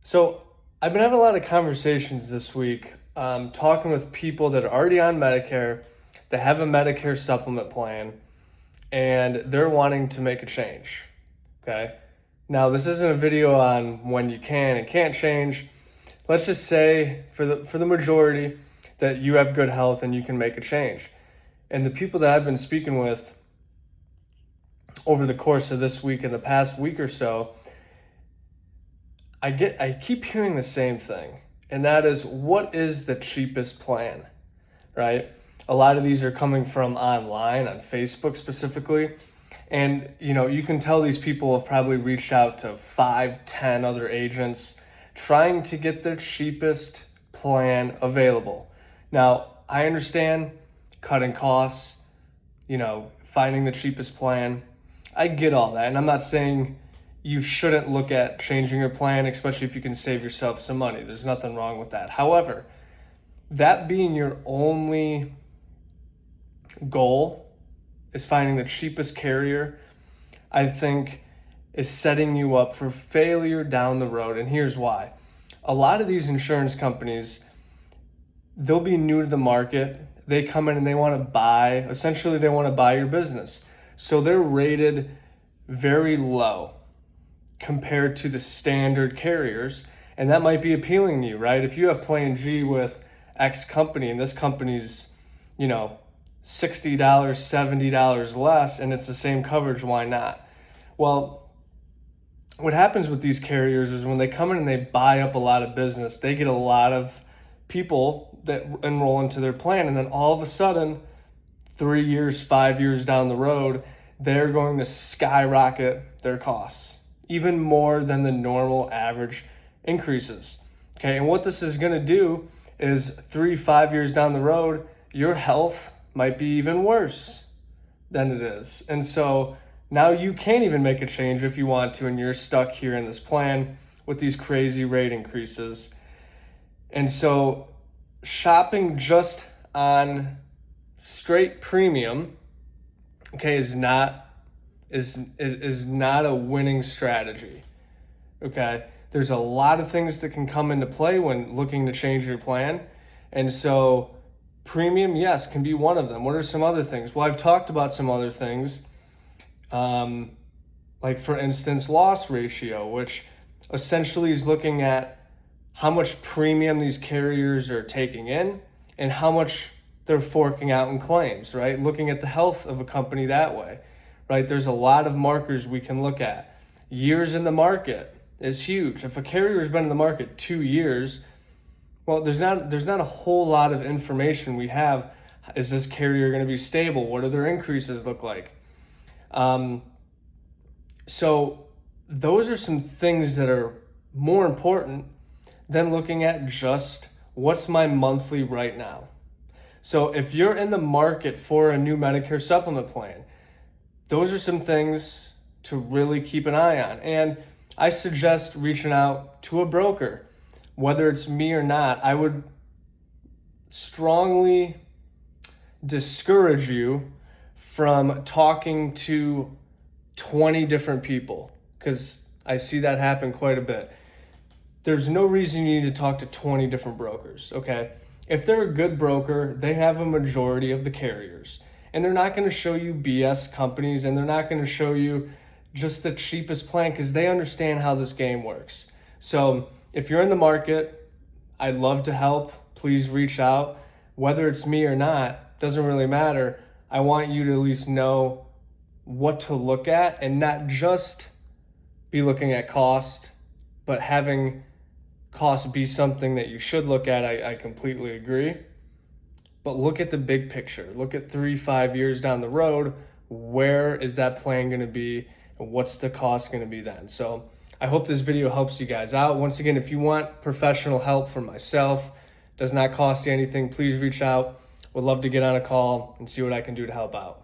So I've been having a lot of conversations this week, talking with people that are already on Medicare, that have a Medicare Supplement plan, and they're wanting to make a change. Okay. Now, this isn't a video on when you can and can't change. Let's just say for the majority that you have good health and you can make a change. And the people that I've been speaking with over the course of this week and the past week or so, I keep hearing the same thing, and that is, what is the cheapest plan, right? A lot of these are coming from online, on Facebook specifically, and you can tell these people have probably reached out to 5, 10 other agents trying to get their cheapest plan available. Now, I understand cutting costs, finding the cheapest plan. I get all that, and I'm not saying you shouldn't look at changing your plan, especially if you can save yourself some money. There's nothing wrong with that. However, that being your only goal is finding the cheapest carrier, I think is setting you up for failure down the road. And here's why. A lot of these insurance companies, they'll be new to the market. They come in and they want to buy your business. So they're rated very low compared to the standard carriers, and that might be appealing to you, right? If you have plan G with X company and this company's, $60, $70 less, and it's the same coverage, why not? Well, what happens with these carriers is when they come in and they buy up a lot of business, they get a lot of people that enroll into their plan, and then all of a sudden, 3 years, 5 years down the road, they're going to skyrocket their costs, even more than the normal average increases. Okay, and what this is going to do is 3-5 years down the road, your health might be even worse than it is. And so now you can't even make a change if you want to, and you're stuck here in this plan with these crazy rate increases. And so shopping just on straight premium, okay, is not a winning strategy. Okay, there's a lot of things that can come into play when looking to change your plan, and so premium, yes, can be one of them. What are some other things? Well, I've talked about some other things, like for instance, loss ratio, which essentially is looking at how much premium these carriers are taking in and how much they're forking out in claims, right? Looking at the health of a company that way, right? There's a lot of markers we can look at. Years in the market is huge. If a carrier's been in the market 2 years, well, there's not a whole lot of information we have. Is this carrier going to be stable? What do their increases look like? So those are some things that are more important than looking at just what's my monthly right now. So if you're in the market for a new Medicare Supplement plan, those are some things to really keep an eye on. And I suggest reaching out to a broker. Whether it's me or not, I would strongly discourage you from talking to 20 different people, because I see that happen quite a bit. There's no reason you need to talk to 20 different brokers, okay? If they're a good broker, they have a majority of the carriers, and they're not going to show you BS companies, and they're not going to show you just the cheapest plan, because they understand how this game works. So if you're in the market, I'd love to help. Please reach out. Whether it's me or not, doesn't really matter. I want you to at least know what to look at, and not just be looking at cost, but having cost be something that you should look at. I completely agree. But look at the big picture. Look at 3-5 years down the road. Where is that plan going to be? And what's the cost going to be then? So I hope this video helps you guys out. Once again, if you want professional help from myself, does not cost you anything, please reach out. Would love to get on a call and see what I can do to help out.